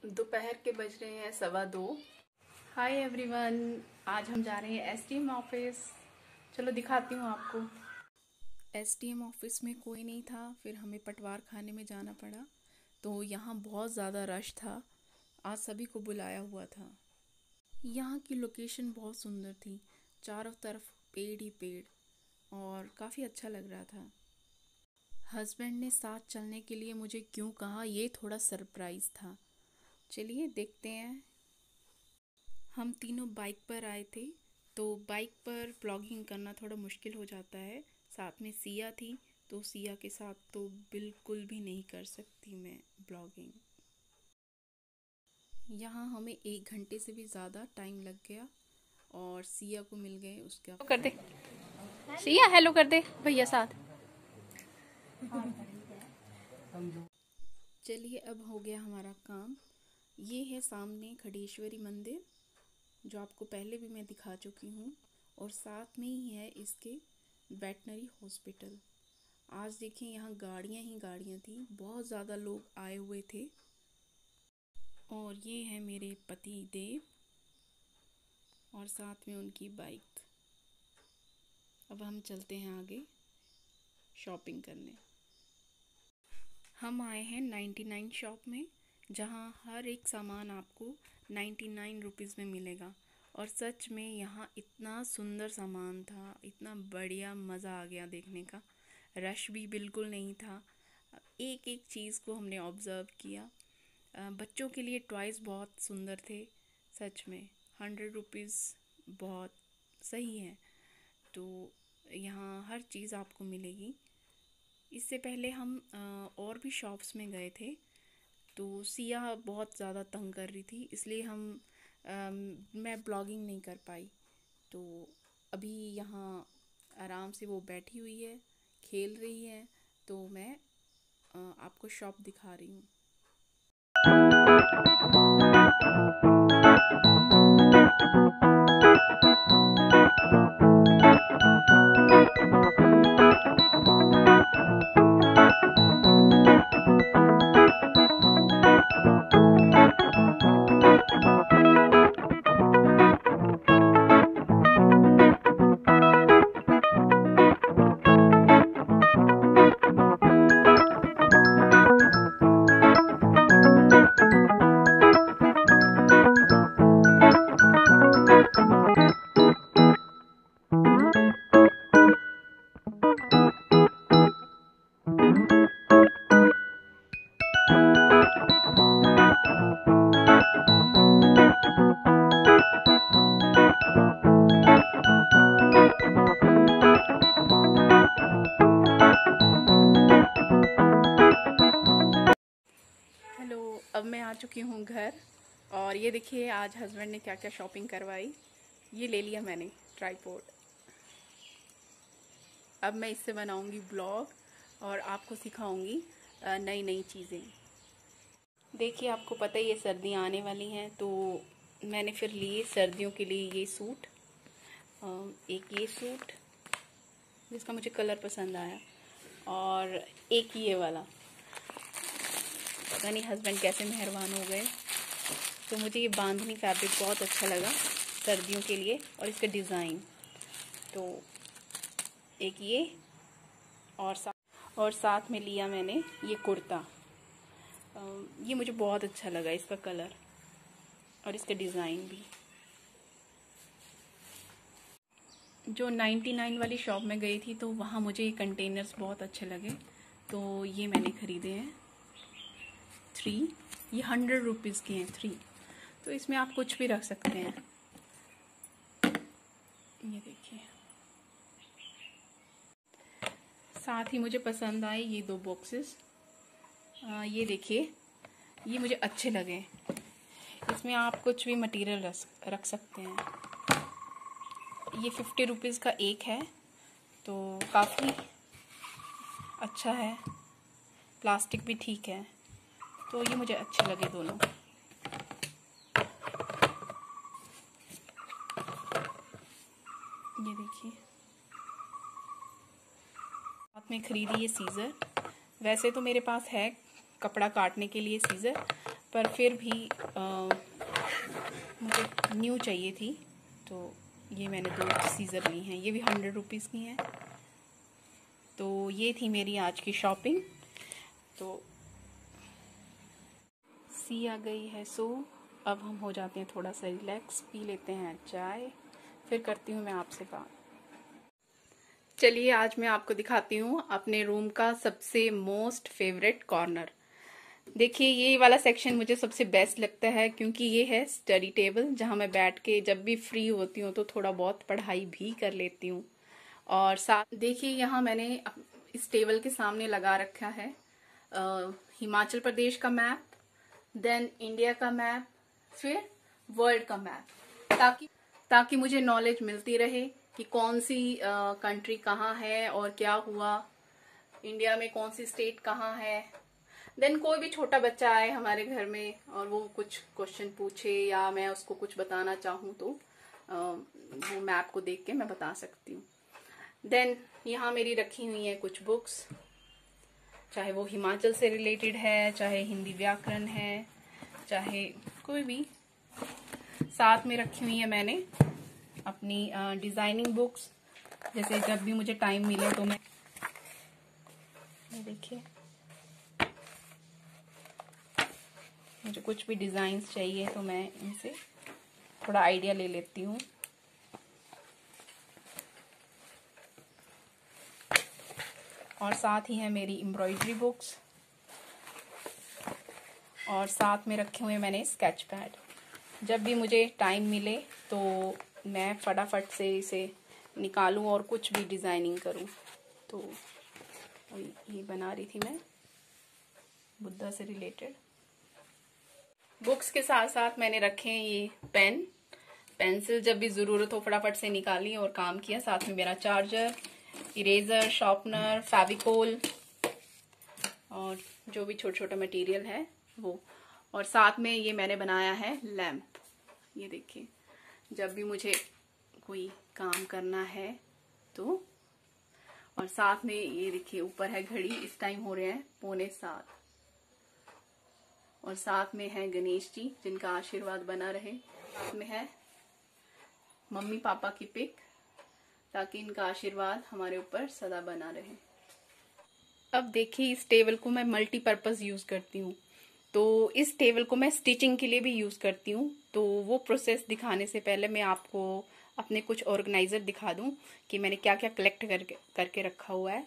दोपहर के बज रहे हैं 2:15। हाय एवरीवन, आज हम जा रहे हैं एसडीएम ऑफिस। चलो दिखाती हूँ आपको। एसडीएम ऑफिस में कोई नहीं था, फिर हमें पटवार खाने में जाना पड़ा। तो यहाँ बहुत ज़्यादा रश था, आज सभी को बुलाया हुआ था। यहाँ की लोकेशन बहुत सुंदर थी, चारों तरफ पेड़ ही पेड़ और काफ़ी अच्छा लग रहा था। हस्बैंड ने साथ चलने के लिए मुझे क्यों कहा, ये थोड़ा सरप्राइज़ था। चलिए देखते हैं। हम तीनों बाइक पर आए थे, तो बाइक पर ब्लॉगिंग करना थोड़ा मुश्किल हो जाता है। साथ में सिया थी, तो सिया के साथ तो बिल्कुल भी नहीं कर सकती मैं ब्लॉगिंग। यहाँ हमें 1 घंटे से भी ज़्यादा टाइम लग गया और सिया को मिल गए उसका कर दे सिया, हेलो कर दे भैया साथ। चलिए अब हो गया हमारा काम। ये है सामने खडेश्वरी मंदिर, जो आपको पहले भी मैं दिखा चुकी हूँ, और साथ में ही है इसके वेटनरी हॉस्पिटल। आज देखिए यहाँ गाड़ियाँ ही गाड़ियाँ थी, बहुत ज़्यादा लोग आए हुए थे। और ये है मेरे पति देव और साथ में उनकी बाइक। अब हम चलते हैं आगे शॉपिंग करने। हम आए हैं 99 शॉप में, जहाँ हर एक सामान आपको 99 रुपीज़ में मिलेगा। और सच में यहाँ इतना सुंदर सामान था, इतना बढ़िया, मज़ा आ गया देखने का। रश भी बिल्कुल नहीं था, एक एक चीज़ को हमने ऑब्ज़र्व किया। बच्चों के लिए टॉयज़ बहुत सुंदर थे, सच में 100 रुपीज़ बहुत सही है। तो यहाँ हर चीज़ आपको मिलेगी। इससे पहले हम और भी शॉप्स में गए थे, तो सिया बहुत ज़्यादा तंग कर रही थी, इसलिए मैं ब्लॉगिंग नहीं कर पाई। तो अभी यहाँ आराम से वो बैठी हुई है, खेल रही है, तो मैं आपको शॉप दिखा रही हूँ। अब मैं आ चुकी हूँ घर, और ये देखिए आज हस्बैंड ने क्या क्या शॉपिंग करवाई। ये ले लिया मैंने ट्राइपॉड। अब मैं इससे बनाऊंगी ब्लॉग और आपको सिखाऊंगी नई नई चीज़ें। देखिए आपको पता ही है सर्दियाँ आने वाली हैं, तो मैंने फिर लिए सर्दियों के लिए ये सूट। एक ये सूट जिसका मुझे कलर पसंद आया, और एक ये वाला। पता नहीं हस्बैंड कैसे मेहरबान हो गए, तो मुझे ये बांधनी फैब्रिक बहुत अच्छा लगा सर्दियों के लिए, और इसका डिज़ाइन। तो एक ये, और साथ में लिया मैंने ये कुर्ता। ये मुझे बहुत अच्छा लगा, इसका कलर और इसका डिज़ाइन भी। जो 99 वाली शॉप में गई थी, तो वहाँ मुझे ये कंटेनर्स बहुत अच्छे लगे, तो ये मैंने ख़रीदे हैं 3। ये 100 रुपीज़ के हैं 3, तो इसमें आप कुछ भी रख सकते हैं। ये देखिए, साथ ही मुझे पसंद आए ये 2 बॉक्सेस। ये देखिए, ये मुझे अच्छे लगे। इसमें आप कुछ भी मटेरियल रख सकते हैं। ये 50 रुपीज़ का एक है, तो काफ़ी अच्छा है, प्लास्टिक भी ठीक है, तो ये मुझे अच्छे लगे दोनों। ये देखिए, साथ में खरीदी ये सीज़र। वैसे तो मेरे पास है कपड़ा काटने के लिए सीज़र, पर फिर भी मुझे न्यू चाहिए थी, तो ये मैंने 2 सीज़र ली हैं। ये भी 100 रुपीज़ की हैं। तो ये थी मेरी आज की शॉपिंग। तो सी आ गई है, सो अब हम हो जाते हैं थोड़ा सा रिलैक्स, पी लेते हैं चाय, फिर करती हूँ मैं आपसे बात। चलिए आज मैं आपको दिखाती हूँ अपने रूम का सबसे मोस्ट फेवरेट कॉर्नर। देखिए ये वाला सेक्शन मुझे सबसे बेस्ट लगता है, क्योंकि ये है स्टडी टेबल, जहाँ मैं बैठ के जब भी फ्री होती हूँ तो थोड़ा बहुत पढ़ाई भी कर लेती हूँ। और साथ देखिए यहाँ मैंने इस टेबल के सामने लगा रखा है हिमाचल प्रदेश का मैप, देन इंडिया का मैप, फिर वर्ल्ड का मैप, ताकि मुझे नॉलेज मिलती रहे कि कौन सी कंट्री कहाँ है और क्या हुआ, इंडिया में कौन सी स्टेट कहाँ है। देन कोई भी छोटा बच्चा आए हमारे घर में और वो कुछ क्वेश्चन पूछे या मैं उसको कुछ बताना चाहूँ तो वो मैप को देख के मैं बता सकती हूँ। देन यहाँ मेरी रखी हुई है कुछ बुक्स, चाहे वो हिमाचल से रिलेटेड है, चाहे हिंदी व्याकरण है, चाहे कोई भी। साथ में रखी हुई है मैंने अपनी डिजाइनिंग बुक्स, जैसे जब भी मुझे टाइम मिले तो मैं देखिए मुझे कुछ भी डिजाइन्स चाहिए तो मैं इनसे थोड़ा आइडिया ले लेती हूँ। और साथ ही है मेरी एम्ब्रॉयडरी बुक्स, और साथ में रखे हुए मैंने स्केच पैड। जब भी मुझे टाइम मिले तो मैं फटाफट से इसे निकालूं और कुछ भी डिज़ाइनिंग करूं। तो ये बना रही थी मैं बुद्धा से रिलेटेड। बुक्स के साथ साथ मैंने रखे हैं ये पेन, पेंसिल, जब भी ज़रूरत हो फटाफट से निकाली और काम किया। साथ में मेरा चार्जर, इरेजर, शार्पनर, फेविकोल और जो भी छोटा छोटा मटेरियल है वो। और साथ में ये मैंने बनाया है लैम्प, ये देखिए जब भी मुझे कोई काम करना है तो। और साथ में ये देखिए ऊपर है घड़ी, इस टाइम हो रहे हैं 6:45। और साथ में है गणेश जी जिनका आशीर्वाद बना रहे। साथ में है मम्मी पापा की पिक, ताकि इनका आशीर्वाद हमारे ऊपर सदा बना रहे। अब देखिए इस टेबल को मैं मल्टीपर्पज यूज करती हूँ, तो इस टेबल को मैं स्टिचिंग के लिए भी यूज करती हूँ। तो वो प्रोसेस दिखाने से पहले मैं आपको अपने कुछ ऑर्गेनाइजर दिखा दूं कि मैंने क्या क्या कलेक्ट करके रखा हुआ है।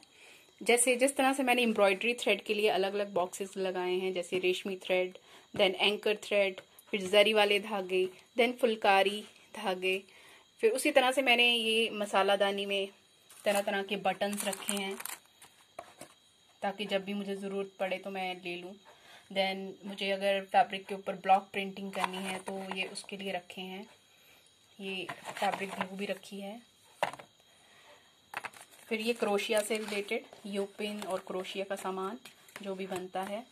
जैसे जिस तरह से मैंने एम्ब्रॉयडरी थ्रेड के लिए अलग अलग बॉक्सेस लगाए हैं, जैसे रेशमी थ्रेड, देन एंकर थ्रेड, फिर जरी वाले धागे, देन फुलकारी धागे। फिर उसी तरह से मैंने ये मसालादानी में तरह तरह के बटन्स रखे हैं, ताकि जब भी मुझे ज़रूरत पड़े तो मैं ले लूँ। देन मुझे अगर फैब्रिक के ऊपर ब्लॉक प्रिंटिंग करनी है तो ये उसके लिए रखे हैं। ये फैब्रिक ग्लू भी रखी है। फिर ये क्रोशिया से रिलेटेड यू पिन और क्रोशिया का सामान जो भी बनता है।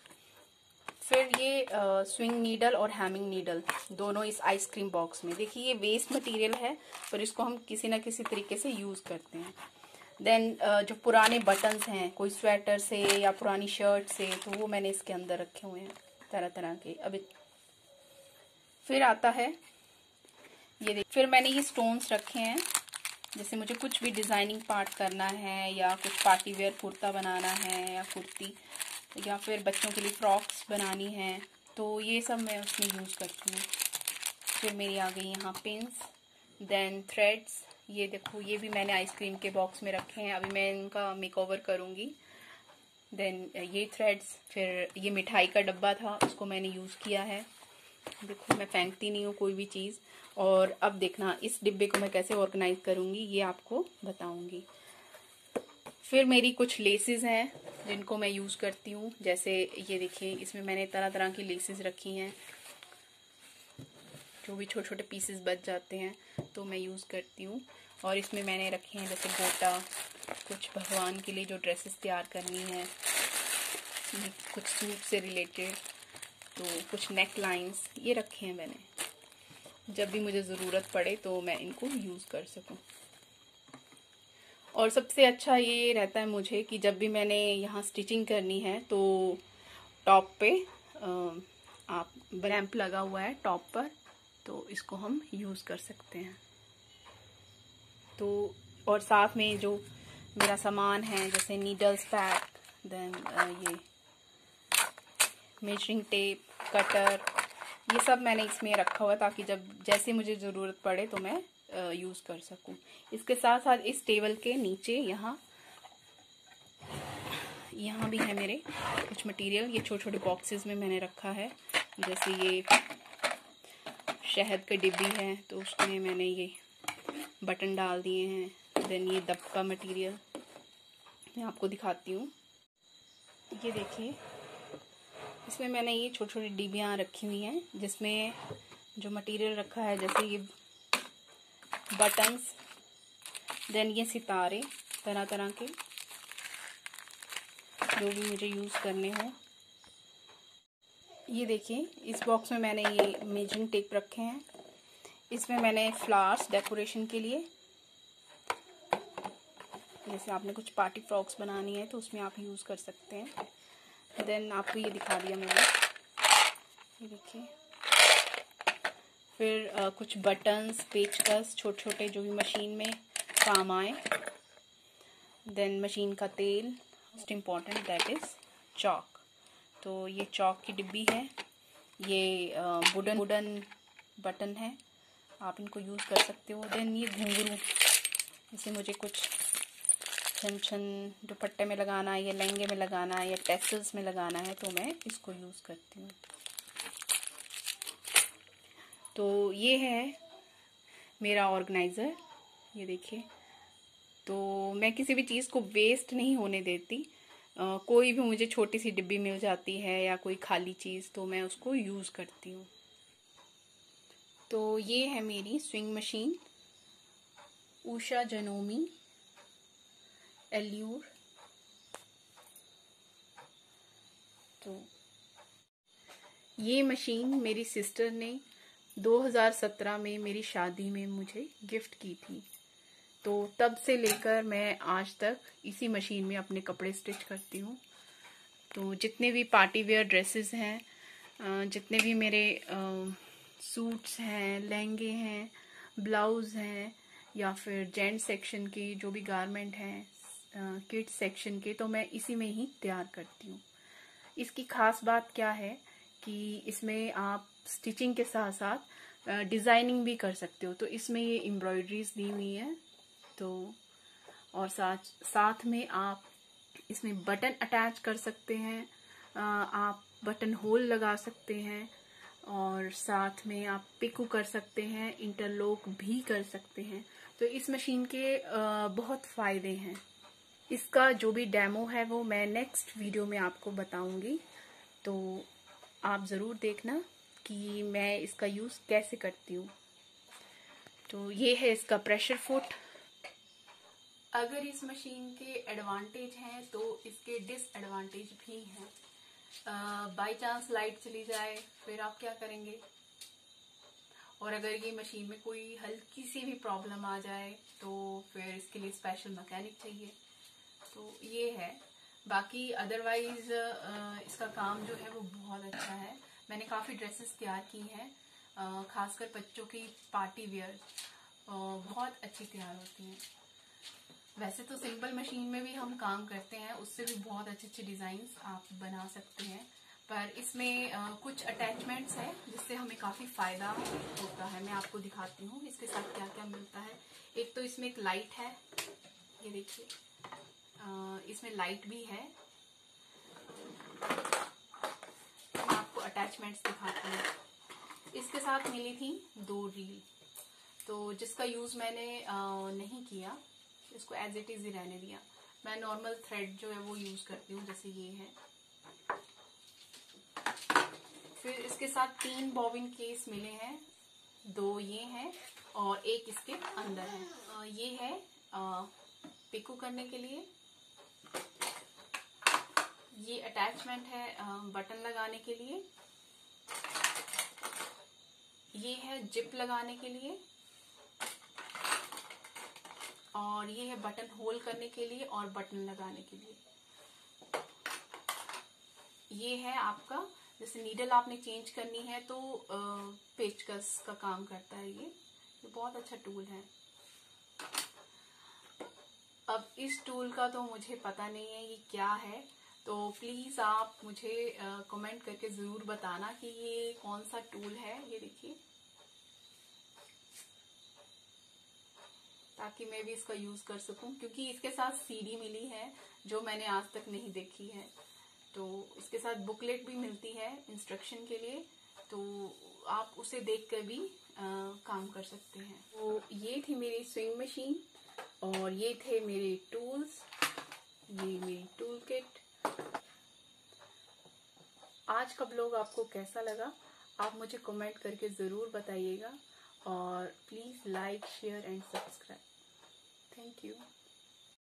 फिर ये स्विंग नीडल और हैमिंग नीडल दोनों इस आइसक्रीम बॉक्स में। देखिए ये वेस्ट मटेरियल है पर इसको हम किसी ना किसी तरीके से यूज़ करते हैं। देन जो पुराने बटन्स हैं कोई स्वेटर से या पुरानी शर्ट से, तो वो मैंने इसके अंदर रखे हुए हैं तरह तरह के। अब फिर आता है ये फिर मैंने ये स्टोन्स रखे हैं, जैसे मुझे कुछ भी डिज़ाइनिंग पार्ट करना है या कुछ पार्टी वेयर कुर्ता बनाना है या कुर्ती, या फिर बच्चों के लिए फ्रॉक्स बनानी है, तो ये सब मैं उसमें यूज़ करती हूँ। फिर मेरी आ गई यहाँ पिन्स, देन थ्रेड्स। ये देखो ये भी मैंने आइसक्रीम के बॉक्स में रखे हैं, अभी मैं इनका मेकओवर करूँगी। देन ये थ्रेड्स, फिर ये मिठाई का डब्बा था उसको मैंने यूज़ किया है। देखो मैं फेंकती नहीं हूँ कोई भी चीज़। और अब देखना इस डिब्बे को मैं कैसे ऑर्गेनाइज करूँगी ये आपको बताऊँगी। फिर मेरी कुछ लेसेस हैं जिनको मैं यूज़ करती हूँ, जैसे ये देखिए इसमें मैंने तरह तरह की लेसेस रखी हैं, जो भी छोटे छोटे पीसेस बच जाते हैं तो मैं यूज़ करती हूँ। और इसमें मैंने रखे हैं जैसे गोटा, कुछ भगवान के लिए जो ड्रेसेस तैयार करनी है, कुछ सूट से रिलेटेड, तो कुछ नेक लाइन्स ये रखे हैं मैंने, जब भी मुझे ज़रूरत पड़े तो मैं इनको यूज़ कर सकूं। और सबसे अच्छा ये रहता है मुझे कि जब भी मैंने यहाँ स्टिचिंग करनी है तो टॉप पे आप लैंप लगा हुआ है टॉप पर, तो इसको हम यूज़ कर सकते हैं। तो और साथ में जो मेरा सामान है जैसे नीडल्स पैक, देन ये मेजरिंग टेप, कटर, ये सब मैंने इसमें रखा हुआ है ताकि जब जैसे मुझे ज़रूरत पड़े तो मैं यूज़ कर सकूं। इसके साथ साथ इस टेबल के नीचे यहाँ भी है मेरे कुछ मटेरियल। ये छोटे छोटे बॉक्सेस में मैंने रखा है, जैसे ये शहद के डिब्बी है तो उसमें मैंने ये बटन डाल दिए हैं। देन ये दब का मटेरियल मैं आपको दिखाती हूँ। ये देखिए, इसमें मैंने ये छोटी छोटी डिब्बियाँ रखी हुई हैं जिसमें जो मटेरियल रखा है, जैसे ये बटन्स, देन ये सितारे तरह तरह के जो भी मुझे यूज़ करने हो। ये देखिए, इस बॉक्स में मैंने ये मेजरिंग टेप रखे हैं। इसमें मैंने फ्लावर्स डेकोरेशन के लिए, जैसे आपने कुछ पार्टी फ्रॉक्स बनानी है तो उसमें आप यूज़ कर सकते हैं। देन आपको ये दिखा दिया मैंने, ये देखिए। फिर कुछ बटन्स, पेचकस, छोटे छोटे जो भी मशीन में काम आए। देन मशीन का तेल, most important that is chalk. तो ये चॉक की डिब्बी है। ये वुडन बटन है, आप इनको यूज़ कर सकते हो। देन ये घुंघरू, जैसे मुझे कुछ छन दुपट्टे में लगाना है या लहंगे में लगाना है या टेसल्स में लगाना है तो मैं इसको यूज़ करती हूँ। तो ये है मेरा ऑर्गेनाइज़र, ये देखिए। तो मैं किसी भी चीज़ को वेस्ट नहीं होने देती। कोई भी मुझे छोटी सी डिब्बी मिल जाती है या कोई खाली चीज़ तो मैं उसको यूज़ करती हूँ। तो ये है मेरी स्विंग मशीन, उषा जनोमी एल्यूर। तो ये मशीन मेरी सिस्टर ने 2017 में मेरी शादी में मुझे गिफ्ट की थी। तो तब से लेकर मैं आज तक इसी मशीन में अपने कपड़े स्टिच करती हूँ। तो जितने भी पार्टी वेयर ड्रेसेस हैं, जितने भी मेरे सूट्स हैं, लहंगे हैं, ब्लाउज़ हैं, या फिर जेंट्स सेक्शन की जो भी गारमेंट हैं, किड्स सेक्शन के, तो मैं इसी में ही तैयार करती हूँ। इसकी ख़ास बात क्या है कि इसमें आप स्टिचिंग के साथ साथ डिज़ाइनिंग भी कर सकते हो। तो इसमें ये एम्ब्रॉयडरीज दी हुई है। तो और साथ में आप इसमें बटन अटैच कर सकते हैं, आप बटन होल लगा सकते हैं, और साथ में आप पिको कर सकते हैं, इंटरलॉक भी कर सकते हैं। तो इस मशीन के बहुत फ़ायदे हैं। इसका जो भी डेमो है वो मैं नेक्स्ट वीडियो में आपको बताऊंगी, तो आप ज़रूर देखना कि मैं इसका यूज़ कैसे करती हूँ। तो ये है इसका प्रेशर फुट। अगर इस मशीन के एडवांटेज हैं तो इसके डिसएडवांटेज भी हैं। बाय चांस लाइट चली जाए फिर आप क्या करेंगे, और अगर ये मशीन में कोई हल्की सी भी प्रॉब्लम आ जाए तो फिर इसके लिए स्पेशल मैकेनिक चाहिए। तो ये है। बाकी अदरवाइज इसका काम जो है वो बहुत अच्छा है। मैंने काफ़ी ड्रेसेस तैयार की हैं, खासकर बच्चों की पार्टी वेयर बहुत अच्छी तैयार होती हैं। वैसे तो सिंपल मशीन में भी हम काम करते हैं, उससे भी बहुत अच्छे अच्छे डिज़ाइंस आप बना सकते हैं, पर इसमें कुछ अटैचमेंट्स हैं जिससे हमें काफ़ी फ़ायदा होता है। मैं आपको दिखाती हूँ इसके साथ क्या क्या मिलता है। एक तो इसमें एक लाइट है, ये देखिए, इसमें लाइट भी है। मैं आपको अटैचमेंट्स दिखाती हूँ। इसके साथ मिली थी 2 रील, तो जिसका यूज़ मैंने नहीं किया, इसको एज इट इज़ ही रहने दिया। मैं नॉर्मल थ्रेड जो है वो यूज़ करती हूँ, जैसे ये है। फिर इसके साथ 3 बॉबिन केस मिले हैं, 2 ये हैं और एक इसके अंदर है। ये है पिको करने के लिए, ये अटैचमेंट है बटन लगाने के लिए, ये है जिप लगाने के लिए, और ये है बटन होल करने के लिए और बटन लगाने के लिए। ये है आपका जैसे नीडल आपने चेंज करनी है तो पेचकस का काम करता है ये बहुत अच्छा टूल है। अब इस टूल का तो मुझे पता नहीं है ये क्या है, तो प्लीज आप मुझे कमेंट करके जरूर बताना कि ये कौन सा टूल है। ये देखिए, ताकि मैं भी इसका यूज कर सकूं, क्योंकि इसके साथ सीडी मिली है जो मैंने आज तक नहीं देखी है। तो इसके साथ बुकलेट भी मिलती है इंस्ट्रक्शन के लिए, तो आप उसे देख कर भी काम कर सकते हैं। तो ये थी मेरी स्विंग मशीन और ये थे मेरे टूल्स, ये मेरी टूल किट। आज का ब्लॉग आपको कैसा लगा आप मुझे कमेंट करके ज़रूर बताइएगा, और please like share and subscribe. Thank you.